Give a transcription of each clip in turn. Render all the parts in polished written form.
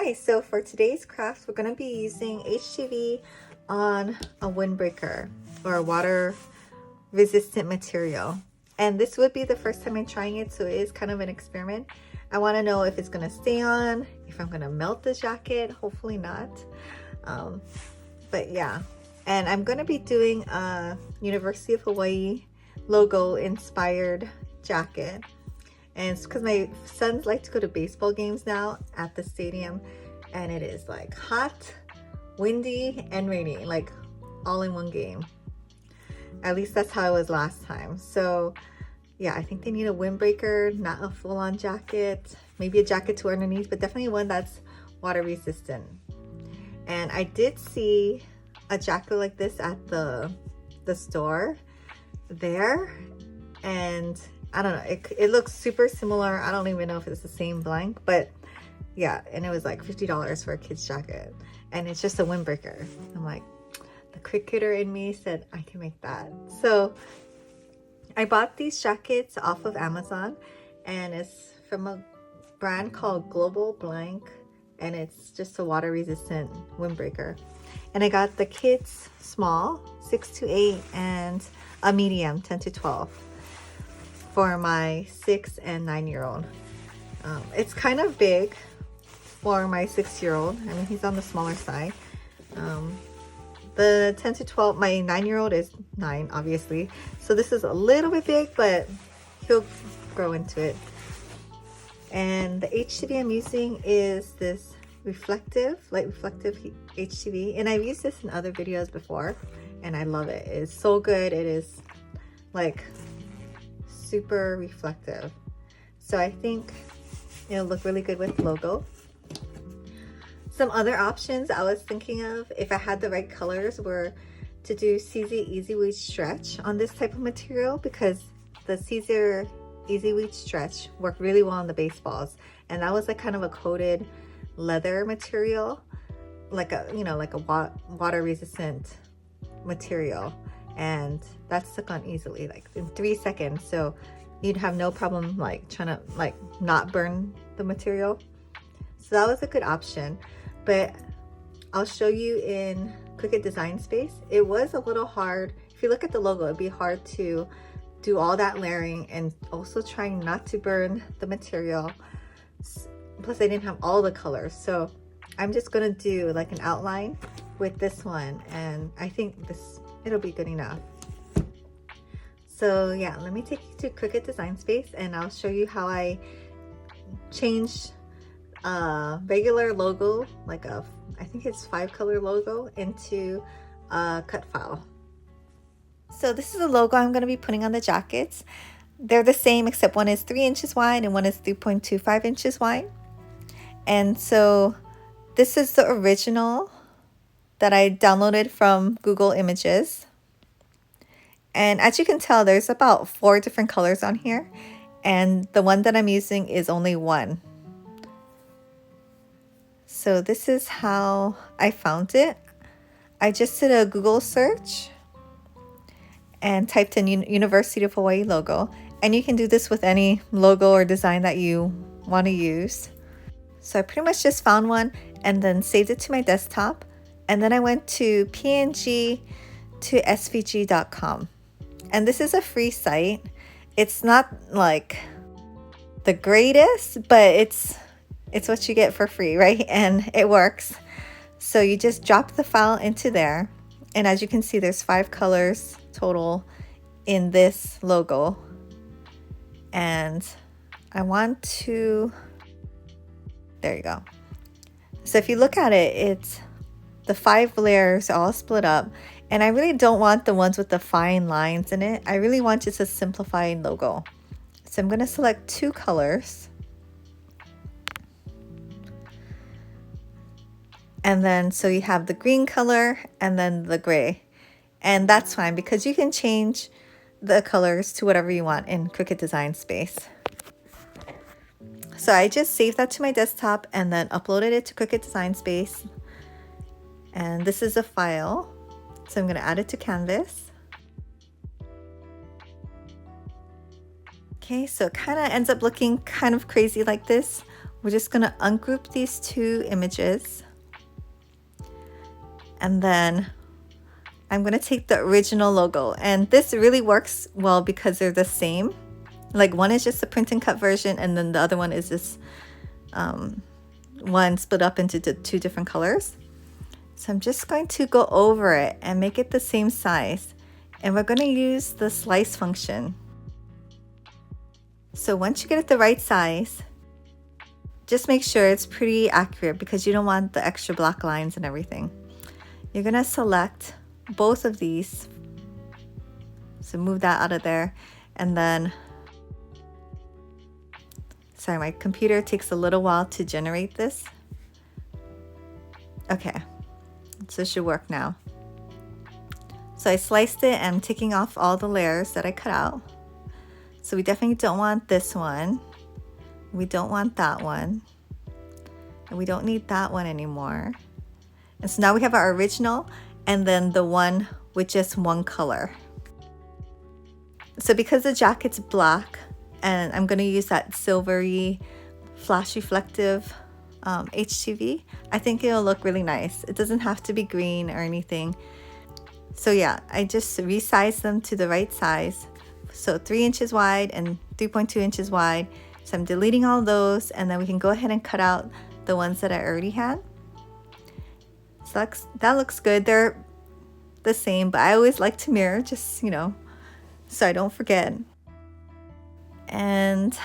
Hi, so for today's craft, we're going to be using HTV on a windbreaker or a water resistant material. And this would be the first time I'm trying it, so it is kind of an experiment. I want to know if it's going to stay on, if I'm going to melt the jacket, hopefully not. But yeah, and I'm going to be doing a University of Hawaii logo inspired jacket. And it's because my sons like to go to baseball games now at the stadium, and it is like hot, windy, and rainy, like all in one game. At least that's how it was last time. So yeah, I think they need a windbreaker, not a full-on jacket, maybe a jacket to wear underneath, but definitely one that's water resistant. And I did see a jacket like this at the store there, and I don't know, it looks super similar. I don't even know if it's the same blank, but yeah, and it was like $50 for a kid's jacket, and it's just a windbreaker. I'm like, the cricketer in me said I can make that. So I bought these jackets off of Amazon, and it's from a brand called Global Blank, and it's just a water resistant windbreaker. And I got the kids small, 6 to 8, and a medium, 10 to 12. For my 6 and 9-year-old. It's kind of big for my 6-year-old. I mean, he's on the smaller side. The 10 to 12, my 9-year-old is 9, obviously. So this is a little bit big, but he'll grow into it. And the HTV I'm using is this light reflective HTV. And I've used this in other videos before, and I love it. It's so good. It is like super reflective, so I think it'll look really good with logo. Some other options I was thinking of, if I had the right colors, were to do Caesar Easy Weed Stretch on this type of material, because the Caesar Easy Weed Stretch worked really well on the baseballs, and that was like kind of a coated leather material, like a, you know, like a water resistant material, and that stuck on easily, like in 3 seconds. So you'd have no problem like trying to like not burn the material. So that was a good option, but I'll show you in Cricut Design Space. It was a little hard. If you look at the logo, it'd be hard to do all that layering and also trying not to burn the material. Plus I didn't have all the colors, so I'm just gonna do like an outline with this one, and I think it'll be good enough. So yeah, let me take you to Cricut Design Space, and I'll show you how I changed a regular logo, like I think it's 5-color logo, into a cut file. So this is a logo I'm going to be putting on the jackets. They're the same, except one is 3 inches wide and one is 3.25 inches wide. And so this is the original that I downloaded from Google Images. And as you can tell, there's about 4 different colors on here, and the one that I'm using is only one. So this is how I found it. I just did a Google search and typed in University of Hawaii logo, and you can do this with any logo or design that you want to use. So I pretty much just found one and then saved it to my desktop, and then I went to PNG to SVG.com. And this is a free site. It's not like the greatest, but it's what you get for free, right? And it works. So you just drop the file into there, and as you can see, there's 5 colors total in this logo. And I want to, there you go. So if you look at it, it's the 5 layers all split up. And I really don't want the ones with the fine lines in it. I really want just a simplified logo. So I'm going to select 2 colors. And then, so you have the green color and then the gray. And that's fine, because you can change the colors to whatever you want in Cricut Design Space. So I just saved that to my desktop and then uploaded it to Cricut Design Space. And this is a file. So I'm going to add it to Canvas. Okay, so it kind of ends up looking kind of crazy like this we're just going to ungroup these two images. And then I'm going to take the original logo. And this really works well because they're the same. Like one is just a print and cut version, and then the other one is this one split up into two different colors. So I'm just going to go over it and make it the same size. And we're going to use the slice function. So once you get it the right size, just make sure it's pretty accurate because you don't want the extra black lines and everything. You're going to select both of these. So move that out of there. And then, sorry, my computer takes a little while to generate this. Okay, so it should work now. So I sliced it and I'm taking off all the layers that I cut out. So we definitely don't want this one. We don't want that one. And we don't need that one anymore. And so now we have our original and then the one with just one color. So because the jacket's black and I'm going to use that silvery flash reflective HTV, I think it'll look really nice. It doesn't have to be green or anything. So yeah, I just resized them to the right size. So 3 inches wide and 3.2 inches wide. So I'm deleting all those, and then we can go ahead and cut out the ones that I already had. So that looks good. They're the same, but I always like to mirror, just, you know, so I don't forget. And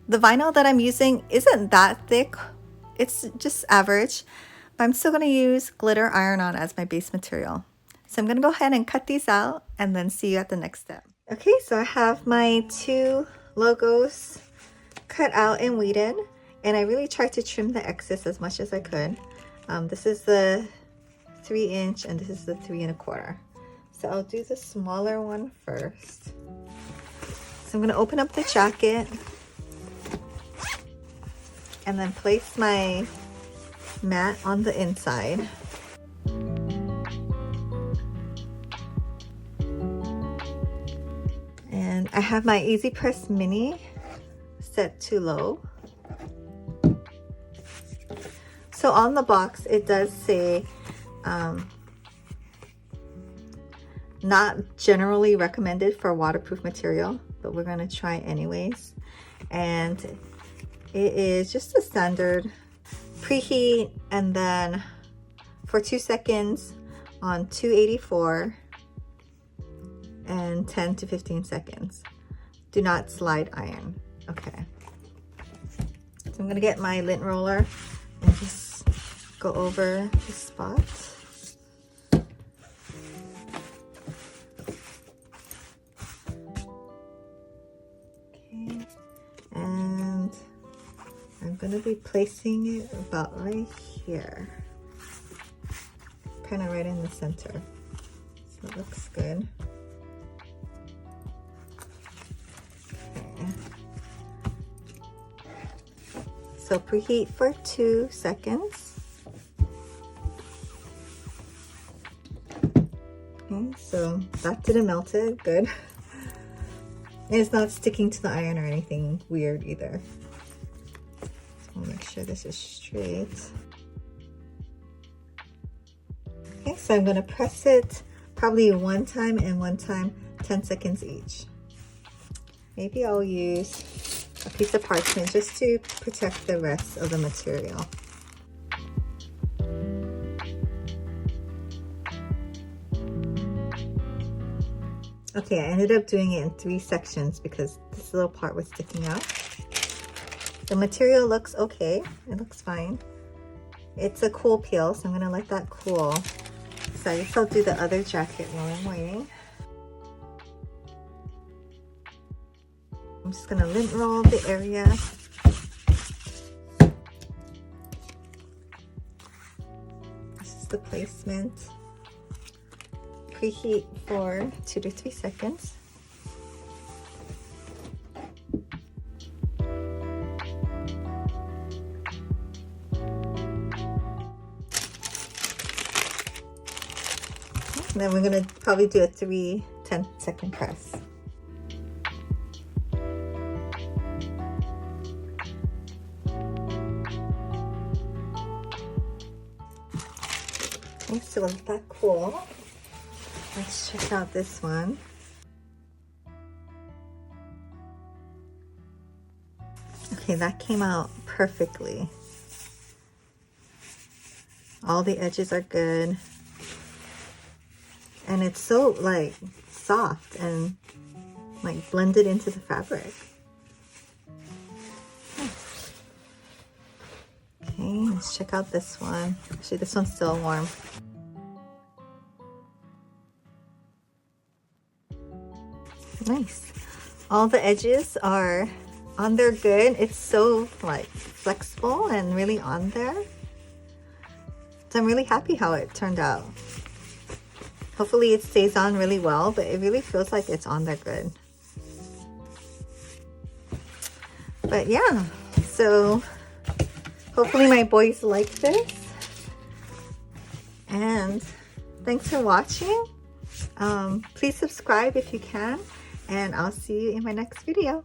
the vinyl that I'm using isn't that thick. It's just average, but I'm still going to use glitter iron-on as my base material. So I'm going to go ahead and cut these out and then see you at the next step. Okay, so I have my two logos cut out and weeded, and I really tried to trim the excess as much as I could. This is the 3-inch and this is the 3 1/4. So I'll do the smaller one first. So I'm going to open up the jacket and then place my mat on the inside. And I have my Easy Press Mini set to low. So on the box it does say not generally recommended for waterproof material, but we're going to try anyways. And it is just a standard preheat and then for 2 seconds on 284 and 10 to 15 seconds. Do not slide iron. Okay. So I'm gonna get my lint roller and just go over the spot. Okay. And I'm gonna be placing it about right here. Kind of right in the center. So it looks good. So preheat for 2 seconds. Okay, so that didn't melt it, good. And it's not sticking to the iron or anything weird either. So I'll make sure this is straight. Okay, so I'm gonna press it probably one time and one time 10 seconds each. Maybe I'll use a piece of parchment just to protect the rest of the material. Okay, I ended up doing it in 3 sections because this little part was sticking out. The material looks okay, it looks fine. It's a cool peel, so I'm gonna let that cool. So I guess I'll do the other jacket while I'm waiting. I'm just gonna lint roll the area. This is the placement. Preheat for 2 to 3 seconds. And then we're gonna probably do a 3 10-second press. Okay, so isn't that cool? Let's check out this one. Okay, that came out perfectly. All the edges are good. And it's so like soft and like blended into the fabric. Okay, let's check out this one. Actually, this one's still warm. Nice. All the edges are on there good. It's so like flexible and really on there. So I'm really happy how it turned out. Hopefully it stays on really well, but it really feels like it's on there good. But yeah, so hopefully my boys like this. And thanks for watching. Please subscribe if you can, and I'll see you in my next video.